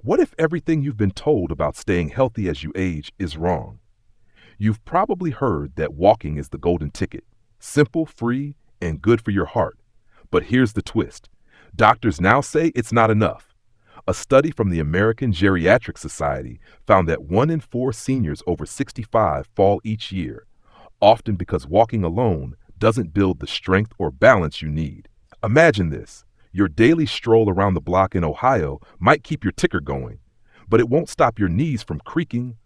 What if everything you've been told about staying healthy as you age is wrong? You've probably heard that walking is the golden ticket, simple, free, and good for your heart. But here's the twist. Doctors now say it's not enough. A study from the American Geriatric Society found that 1 in 4 seniors over 65 fall each year, often because walking alone doesn't build the strength or balance you need. Imagine this. Your daily stroll around the block in Ohio might keep your ticker going, but it won't stop your knees from creaking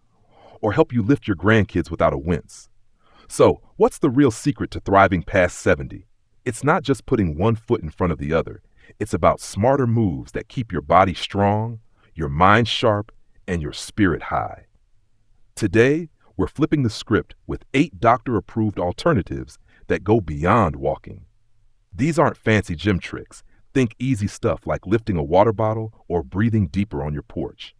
or help you lift your grandkids without a wince. So, what's the real secret to thriving past 70? It's not just putting one foot in front of the other. It's about smarter moves that keep your body strong, your mind sharp, and your spirit high. Today, we're flipping the script with 8 doctor-approved alternatives that go beyond walking. These aren't fancy gym tricks. Think easy stuff like lifting a water bottle or breathing deeper on your porch.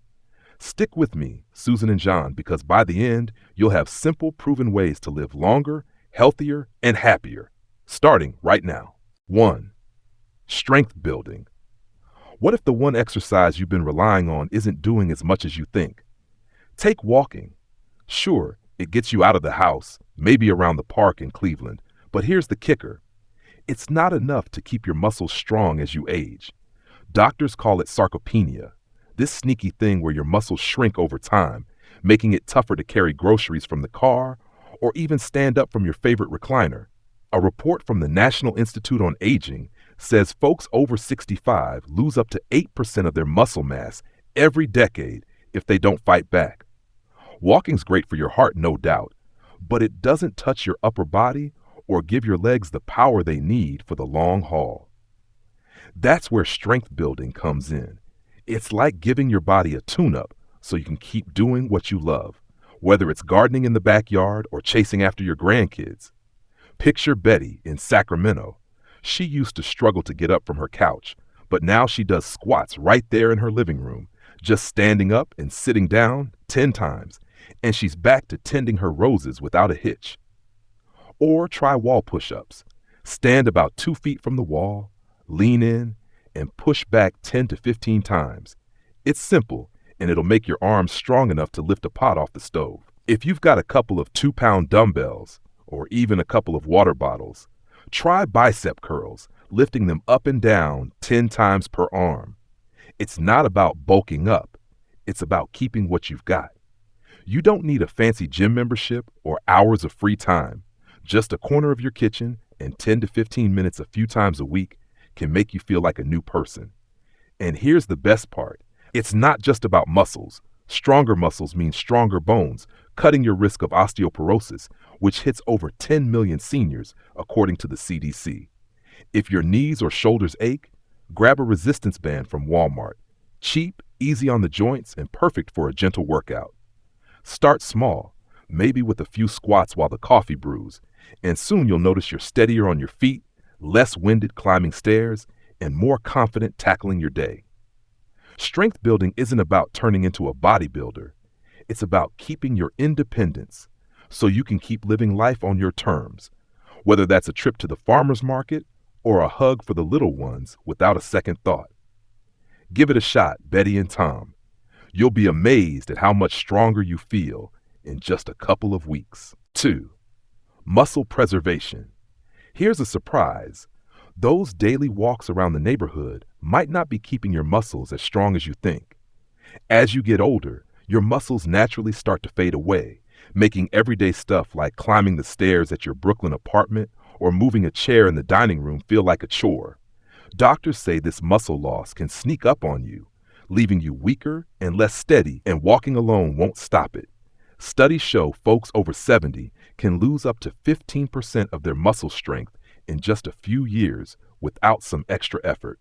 Stick with me, Susan and John, because by the end, you'll have simple, proven ways to live longer, healthier, and happier. Starting right now. 1. Strength building. What if the one exercise you've been relying on isn't doing as much as you think? Take walking. Sure, it gets you out of the house, maybe around the park in Cleveland, but here's the kicker. It's not enough to keep your muscles strong as you age. Doctors call it sarcopenia, this sneaky thing where your muscles shrink over time, making it tougher to carry groceries from the car or even stand up from your favorite recliner. A report from the National Institute on Aging says folks over 65 lose up to 8% of their muscle mass every decade if they don't fight back. Walking's great for your heart, no doubt, but it doesn't touch your upper body or give your legs the power they need for the long haul. That's where strength building comes in. It's like giving your body a tune-up so you can keep doing what you love, whether it's gardening in the backyard or chasing after your grandkids. Picture Betty in Sacramento. She used to struggle to get up from her couch, but now she does squats right there in her living room, just standing up and sitting down 10 times, and she's back to tending her roses without a hitch. Or try wall push-ups. Stand about 2 feet from the wall, lean in, and push back 10 to 15 times. It's simple, and it'll make your arms strong enough to lift a pot off the stove. If you've got a couple of 2-pound dumbbells, or even a couple of water bottles, try bicep curls, lifting them up and down 10 times per arm. It's not about bulking up. It's about keeping what you've got. You don't need a fancy gym membership or hours of free time. Just a corner of your kitchen and 10 to 15 minutes a few times a week can make you feel like a new person. And here's the best part. It's not just about muscles. Stronger muscles mean stronger bones, cutting your risk of osteoporosis, which hits over 10 million seniors, according to the CDC. If your knees or shoulders ache, grab a resistance band from Walmart. Cheap, easy on the joints, and perfect for a gentle workout. Start small, maybe with a few squats while the coffee brews, and soon you'll notice you're steadier on your feet, less winded climbing stairs, and more confident tackling your day. Strength building isn't about turning into a bodybuilder. It's about keeping your independence so you can keep living life on your terms, whether that's a trip to the farmer's market or a hug for the little ones without a second thought. Give it a shot, Betty and Tom. You'll be amazed at how much stronger you feel in just a couple of weeks. 2. Muscle preservation. Here's a surprise. Those daily walks around the neighborhood might not be keeping your muscles as strong as you think. As you get older, your muscles naturally start to fade away, making everyday stuff like climbing the stairs at your Brooklyn apartment or moving a chair in the dining room feel like a chore. Doctors say this muscle loss can sneak up on you, leaving you weaker and less steady, and walking alone won't stop it. Studies show folks over 70 can lose up to 15% of their muscle strength in just a few years without some extra effort.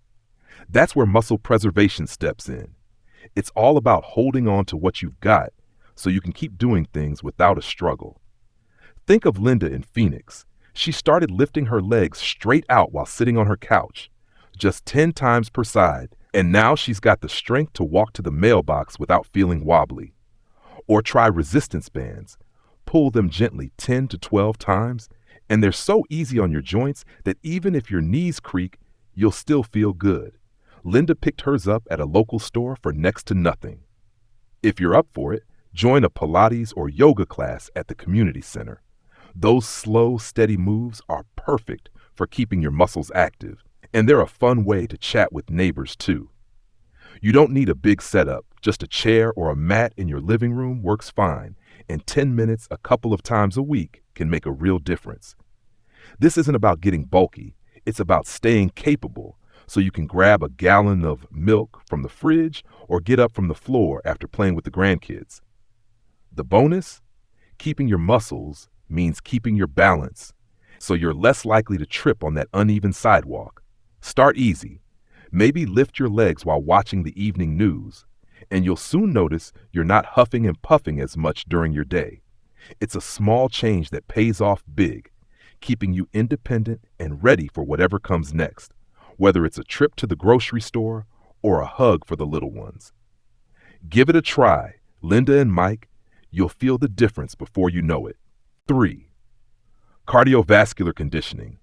That's where muscle preservation steps in. It's all about holding on to what you've got so you can keep doing things without a struggle. Think of Linda in Phoenix. She started lifting her legs straight out while sitting on her couch, just 10 times per side, and now she's got the strength to walk to the mailbox without feeling wobbly. Or try resistance bands. Pull them gently 10 to 12 times, and they're so easy on your joints that even if your knees creak, you'll still feel good. Linda picked hers up at a local store for next to nothing. If you're up for it, join a Pilates or yoga class at the community center. Those slow, steady moves are perfect for keeping your muscles active, and they're a fun way to chat with neighbors too. You don't need a big setup, just a chair or a mat in your living room works fine, and 10 minutes a couple of times a week can make a real difference. This isn't about getting bulky, it's about staying capable so you can grab a gallon of milk from the fridge or get up from the floor after playing with the grandkids. The bonus? Keeping your muscles means keeping your balance, so you're less likely to trip on that uneven sidewalk. Start easy. Maybe lift your legs while watching the evening news, and you'll soon notice you're not huffing and puffing as much during your day. It's a small change that pays off big, keeping you independent and ready for whatever comes next, whether it's a trip to the grocery store or a hug for the little ones. Give it a try, Linda and Mike. You'll feel the difference before you know it. 3. Cardiovascular conditioning.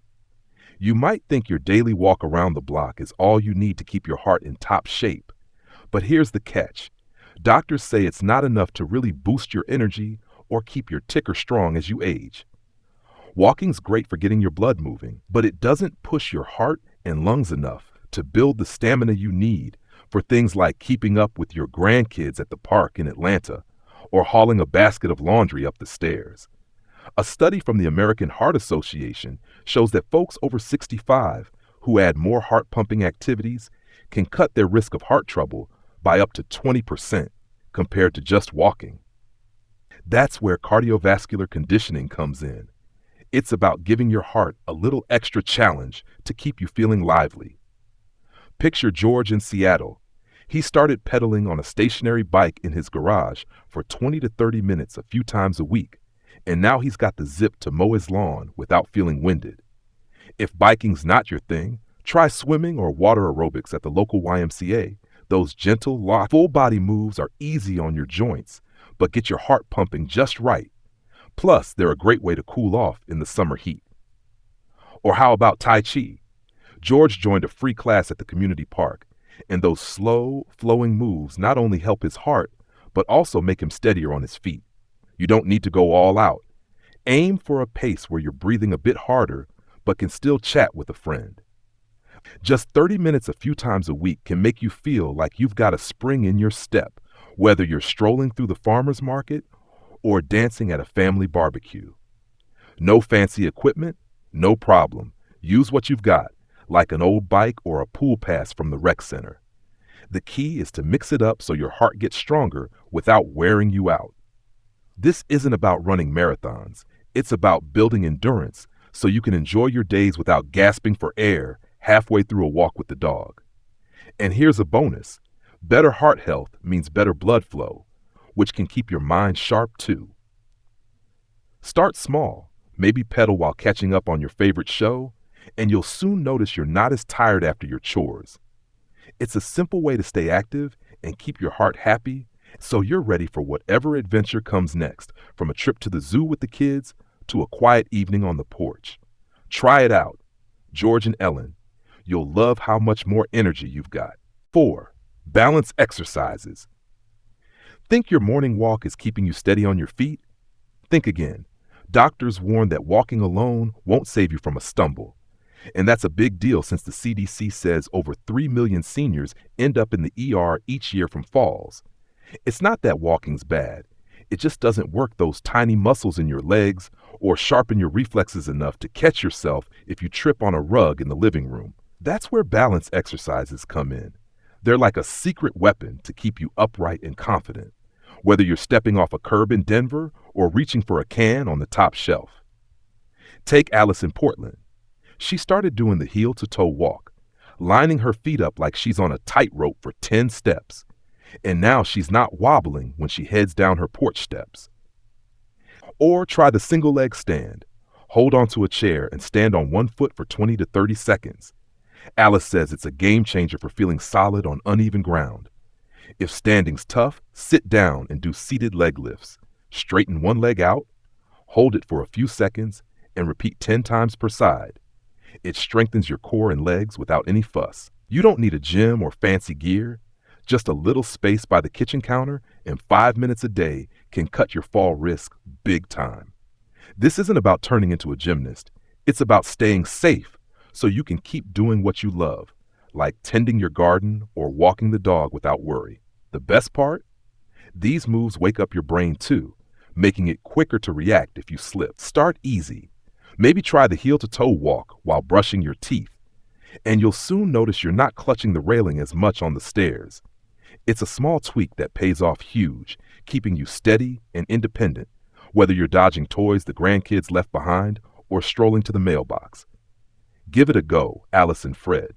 You might think your daily walk around the block is all you need to keep your heart in top shape. But here's the catch. Doctors say it's not enough to really boost your energy or keep your ticker strong as you age. Walking's great for getting your blood moving, but it doesn't push your heart and lungs enough to build the stamina you need for things like keeping up with your grandkids at the park in Atlanta or hauling a basket of laundry up the stairs. A study from the American Heart Association shows that folks over 65 who add more heart-pumping activities can cut their risk of heart trouble by up to 20% compared to just walking. That's where cardiovascular conditioning comes in. It's about giving your heart a little extra challenge to keep you feeling lively. Picture George in Seattle. He started pedaling on a stationary bike in his garage for 20 to 30 minutes a few times a week, and now he's got the zip to mow his lawn without feeling winded. If biking's not your thing, try swimming or water aerobics at the local YMCA. Those gentle, full-body moves are easy on your joints, but get your heart pumping just right. Plus, they're a great way to cool off in the summer heat. Or how about Tai Chi? George joined a free class at the community park, and those slow, flowing moves not only help his heart, but also make him steadier on his feet. You don't need to go all out. Aim for a pace where you're breathing a bit harder, but can still chat with a friend. Just 30 minutes a few times a week can make you feel like you've got a spring in your step, whether you're strolling through the farmer's market or dancing at a family barbecue. No fancy equipment? No problem. Use what you've got, like an old bike or a pool pass from the rec center. The key is to mix it up so your heart gets stronger without wearing you out. This isn't about running marathons. It's about building endurance so you can enjoy your days without gasping for air halfway through a walk with the dog. And here's a bonus. Better heart health means better blood flow, which can keep your mind sharp too. Start small, maybe pedal while catching up on your favorite show, and you'll soon notice you're not as tired after your chores. It's a simple way to stay active and keep your heart happy, so you're ready for whatever adventure comes next, from a trip to the zoo with the kids to a quiet evening on the porch. Try it out. George and Ellen, you'll love how much more energy you've got. 4. Balance exercises. Think your morning walk is keeping you steady on your feet? Think again. Doctors warn that walking alone won't save you from a stumble. And that's a big deal since the CDC says over 3 million seniors end up in the ER each year from falls. It's not that walking's bad. It just doesn't work those tiny muscles in your legs or sharpen your reflexes enough to catch yourself if you trip on a rug in the living room. That's where balance exercises come in. They're like a secret weapon to keep you upright and confident, whether you're stepping off a curb in Denver or reaching for a can on the top shelf. Take Alice in Portland. She started doing the heel-to-toe walk, lining her feet up like she's on a tightrope for 10 steps. And now she's not wobbling when she heads down her porch steps. Or try the single leg stand. Hold onto a chair and stand on one foot for 20 to 30 seconds. Alice says it's a game changer for feeling solid on uneven ground. If standing's tough, sit down and do seated leg lifts. Straighten one leg out, hold it for a few seconds, and repeat 10 times per side. It strengthens your core and legs without any fuss. You don't need a gym or fancy gear. Just a little space by the kitchen counter and 5 minutes a day can cut your fall risk big time. This isn't about turning into a gymnast. It's about staying safe so you can keep doing what you love, like tending your garden or walking the dog without worry. The best part? These moves wake up your brain too, making it quicker to react if you slip. Start easy. Maybe try the heel to toe walk while brushing your teeth, and you'll soon notice you're not clutching the railing as much on the stairs. It's a small tweak that pays off huge, keeping you steady and independent, whether you're dodging toys the grandkids left behind or strolling to the mailbox. Give it a go, Alice and Fred.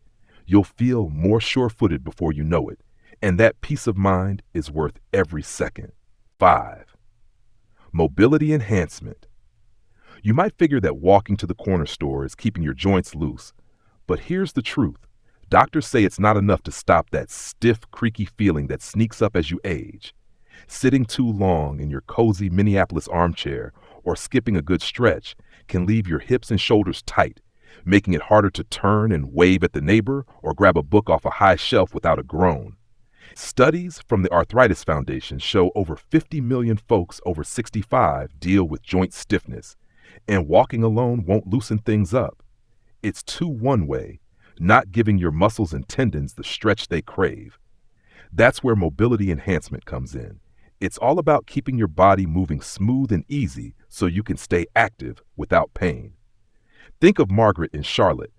You'll feel more sure-footed before you know it, and that peace of mind is worth every second. 5. Mobility enhancement. You might figure that walking to the corner store is keeping your joints loose, but here's the truth. Doctors say it's not enough to stop that stiff, creaky feeling that sneaks up as you age. Sitting too long in your cozy Minneapolis armchair or skipping a good stretch can leave your hips and shoulders tight, making it harder to turn and wave at the neighbor or grab a book off a high shelf without a groan. Studies from the Arthritis Foundation show over 50 million folks over 65 deal with joint stiffness, and walking alone won't loosen things up. It's too one-way, not giving your muscles and tendons the stretch they crave. That's where mobility enhancement comes in. It's all about keeping your body moving smooth and easy so you can stay active without pain. Think of Margaret in Charlotte.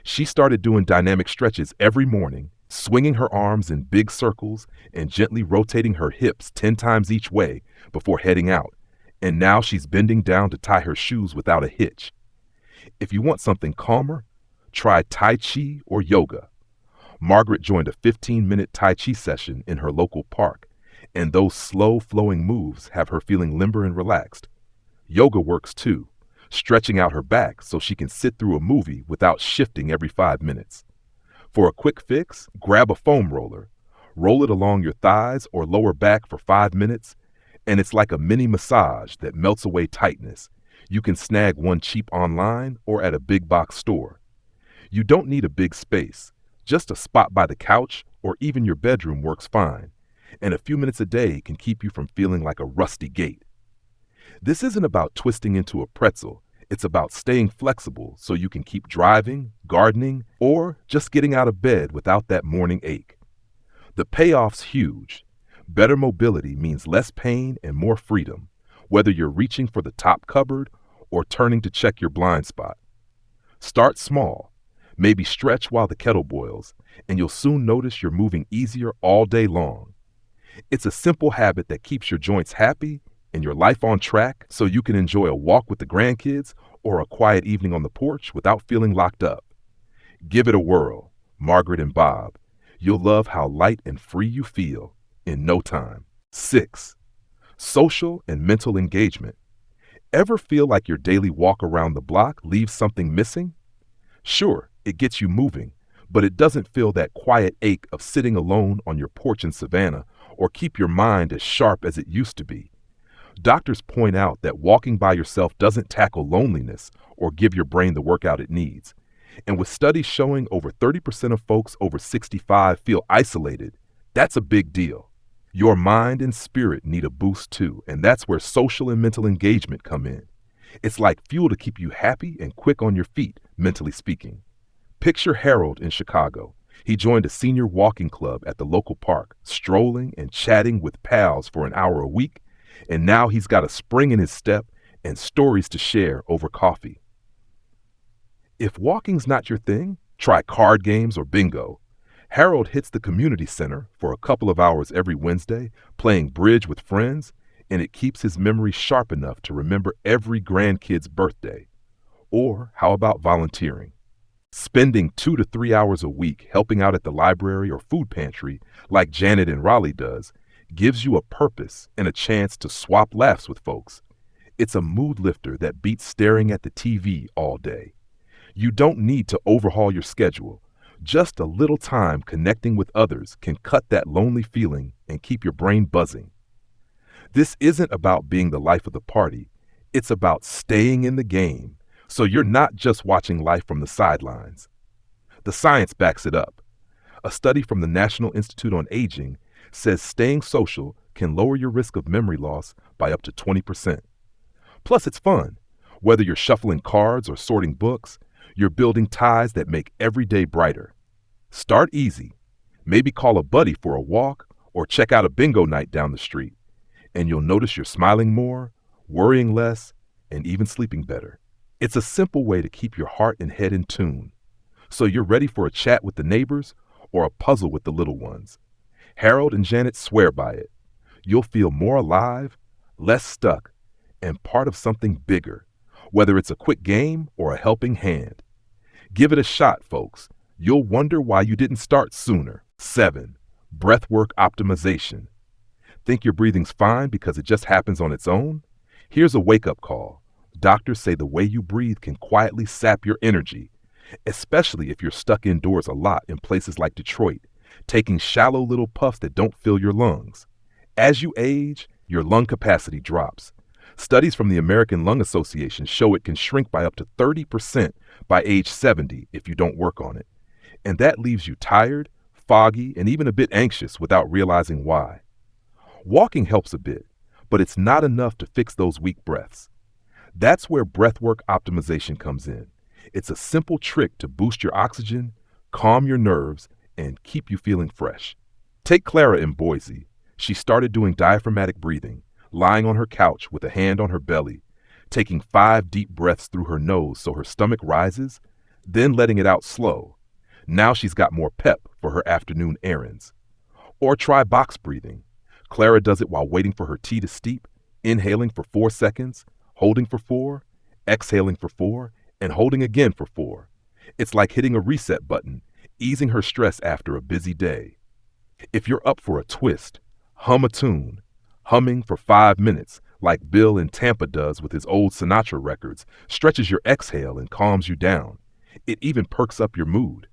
She started doing dynamic stretches every morning, swinging her arms in big circles and gently rotating her hips 10 times each way before heading out. And now she's bending down to tie her shoes without a hitch. If you want something calmer, try Tai Chi or yoga. Margaret joined a 15-minute Tai Chi session in her local park, and those slow-flowing moves have her feeling limber and relaxed. Yoga works too, stretching out her back so she can sit through a movie without shifting every 5 minutes. For a quick fix, grab a foam roller, roll it along your thighs or lower back for 5 minutes, and it's like a mini massage that melts away tightness. You can snag one cheap online or at a big box store. You don't need a big space. Just a spot by the couch or even your bedroom works fine, and a few minutes a day can keep you from feeling like a rusty gate. This isn't about twisting into a pretzel. It's about staying flexible so you can keep driving, gardening, or just getting out of bed without that morning ache. The payoff's huge. Better mobility means less pain and more freedom, whether you're reaching for the top cupboard or turning to check your blind spot. Start small. Maybe stretch while the kettle boils, and you'll soon notice you're moving easier all day long. It's a simple habit that keeps your joints happy and your life on track so you can enjoy a walk with the grandkids or a quiet evening on the porch without feeling locked up. Give it a whirl, Margaret and Bob. You'll love how light and free you feel in no time. 6. Social and mental engagement. Ever feel like your daily walk around the block leaves something missing? Sure, it gets you moving, but it doesn't feel that quiet ache of sitting alone on your porch in Savannah or keep your mind as sharp as it used to be. Doctors point out that walking by yourself doesn't tackle loneliness or give your brain the workout it needs. And with studies showing over 30% of folks over 65 feel isolated, that's a big deal. Your mind and spirit need a boost too, and that's where social and mental engagement come in. It's like fuel to keep you happy and quick on your feet, mentally speaking. Picture Harold in Chicago. He joined a senior walking club at the local park, strolling and chatting with pals for an hour a week, and now he's got a spring in his step and stories to share over coffee. If walking's not your thing, try card games or bingo. Harold hits the community center for a couple of hours every Wednesday, playing bridge with friends, and it keeps his memory sharp enough to remember every grandkid's birthday. Or how about volunteering? Spending 2 to 3 hours a week helping out at the library or food pantry, like Janet in Raleigh does, gives you a purpose and a chance to swap laughs with folks. It's a mood lifter that beats staring at the TV all day. You don't need to overhaul your schedule. Just a little time connecting with others can cut that lonely feeling and keep your brain buzzing. This isn't about being the life of the party. It's about staying in the game, so you're not just watching life from the sidelines. The science backs it up. A study from the National Institute on Aging says staying social can lower your risk of memory loss by up to 20%. Plus, it's fun. Whether you're shuffling cards or sorting books, you're building ties that make every day brighter. Start easy. Maybe call a buddy for a walk or check out a bingo night down the street, and you'll notice you're smiling more, worrying less, and even sleeping better. It's a simple way to keep your heart and head in tune, so you're ready for a chat with the neighbors or a puzzle with the little ones. Harold and Janet swear by it. You'll feel more alive, less stuck, and part of something bigger, whether it's a quick game or a helping hand. Give it a shot, folks. You'll wonder why you didn't start sooner. 7. Breathwork optimization. Think your breathing's fine because it just happens on its own? Here's a wake-up call. Doctors say the way you breathe can quietly sap your energy, especially if you're stuck indoors a lot in places like Detroit, taking shallow little puffs that don't fill your lungs. As you age, your lung capacity drops. Studies from the American Lung Association show it can shrink by up to 30% by age 70 if you don't work on it. And that leaves you tired, foggy, and even a bit anxious without realizing why. Walking helps a bit, but it's not enough to fix those weak breaths. That's where breathwork optimization comes in. It's a simple trick to boost your oxygen, calm your nerves, and keep you feeling fresh. Take Clara in Boise. She started doing diaphragmatic breathing, lying on her couch with a hand on her belly, taking 5 deep breaths through her nose so her stomach rises, then letting it out slow. Now she's got more pep for her afternoon errands. Or try box breathing. Clara does it while waiting for her tea to steep, inhaling for 4 seconds, holding for 4, exhaling for 4, and holding again for 4. It's like hitting a reset button, easing her stress after a busy day. If you're up for a twist, hum a tune. Humming for 5 minutes, like Bill in Tampa does with his old Sinatra records, stretches your exhale and calms you down. It even perks up your mood.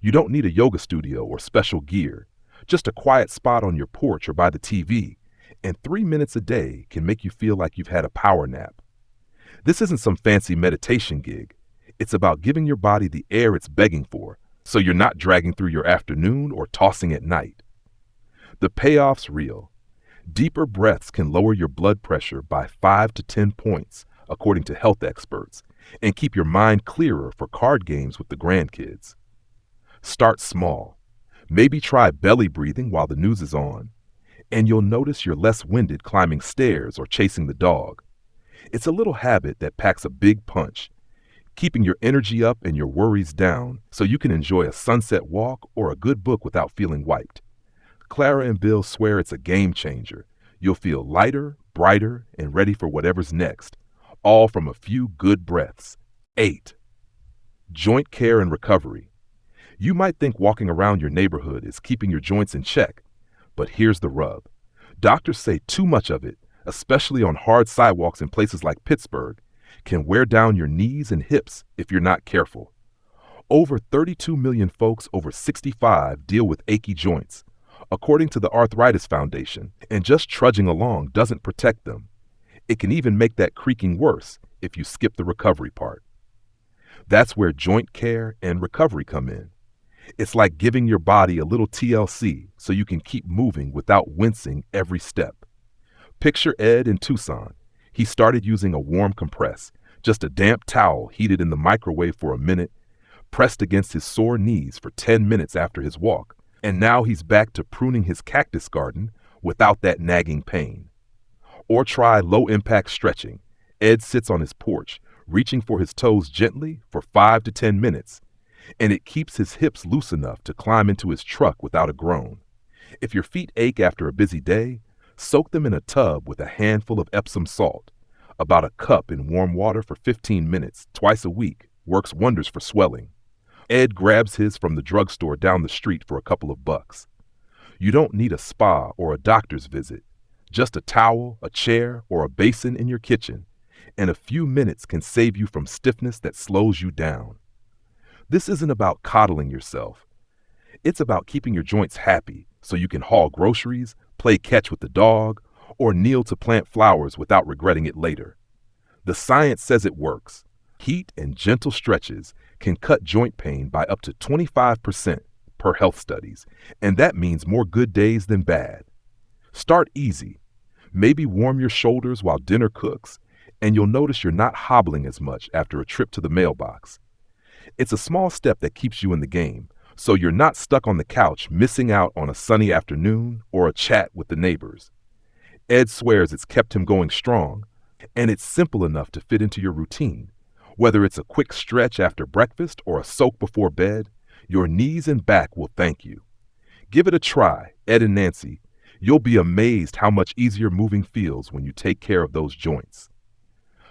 You don't need a yoga studio or special gear, just a quiet spot on your porch or by the TV, and 3 minutes a day can make you feel like you've had a power nap. This isn't some fancy meditation gig. It's about giving your body the air it's begging for, so you're not dragging through your afternoon or tossing at night. The payoff's real. Deeper breaths can lower your blood pressure by 5 to 10 points, according to health experts, and keep your mind clearer for card games with the grandkids. Start small. Maybe try belly breathing while the news is on, and you'll notice you're less winded climbing stairs or chasing the dog. It's a little habit that packs a big punch, keeping your energy up and your worries down so you can enjoy a sunset walk or a good book without feeling wiped. Clara and Bill swear it's a game changer. You'll feel lighter, brighter, and ready for whatever's next, all from a few good breaths. 8. Joint care and recovery. You might think walking around your neighborhood is keeping your joints in check, but here's the rub. Doctors say too much of it, especially on hard sidewalks in places like Pittsburgh, can wear down your knees and hips if you're not careful. Over 32 million folks over 65 deal with achy joints, according to the Arthritis Foundation, and just trudging along doesn't protect them. It can even make that creaking worse if you skip the recovery part. That's where joint care and recovery come in. It's like giving your body a little TLC so you can keep moving without wincing every step. Picture Ed in Tucson. He started using a warm compress, just a damp towel heated in the microwave for a minute, pressed against his sore knees for 10 minutes after his walk, and now he's back to pruning his cactus garden without that nagging pain. Or try low-impact stretching. Ed sits on his porch, reaching for his toes gently for 5 to 10 minutes, and it keeps his hips loose enough to climb into his truck without a groan. If your feet ache after a busy day, soak them in a tub with a handful of Epsom salt. About a cup in warm water for 15 minutes, twice a week, works wonders for swelling. Ed grabs his from the drugstore down the street for a couple of bucks. You don't need a spa or a doctor's visit. Just a towel, a chair, or a basin in your kitchen, and a few minutes can save you from stiffness that slows you down. This isn't about coddling yourself. It's about keeping your joints happy so you can haul groceries, play catch with the dog, or kneel to plant flowers without regretting it later. The science says it works. Heat and gentle stretches can cut joint pain by up to 25%. per health studies, and that means more good days than bad. Start easy. Maybe warm your shoulders while dinner cooks, and you'll notice you're not hobbling as much after a trip to the mailbox. It's a small step that keeps you in the game, so you're not stuck on the couch missing out on a sunny afternoon or a chat with the neighbors. Ed swears it's kept him going strong, and it's simple enough to fit into your routine. Whether it's a quick stretch after breakfast or a soak before bed, your knees and back will thank you. Give it a try, Ed and Nancy. You'll be amazed how much easier moving feels when you take care of those joints.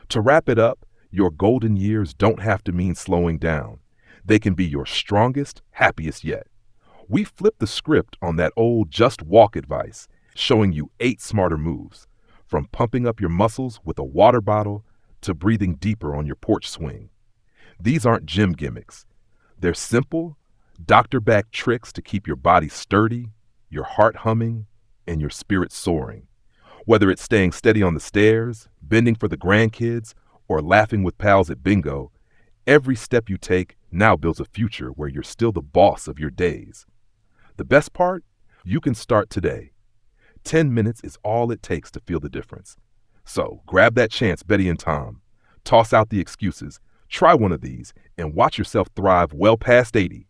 To wrap it up, your golden years don't have to mean slowing down. They can be your strongest, happiest yet. We flipped the script on that old just walk advice, showing you 8 smarter moves, from pumping up your muscles with a water bottle to breathing deeper on your porch swing. These aren't gym gimmicks. They're simple, doctor-backed tricks to keep your body sturdy, your heart humming, and your spirit soaring. Whether it's staying steady on the stairs, bending for the grandkids, or laughing with pals at bingo, every step you take now builds a future where you're still the boss of your days. The best part? You can start today. 10 minutes is all it takes to feel the difference. So grab that chance, Betty and Tom. Toss out the excuses, try one of these, and watch yourself thrive well past 80.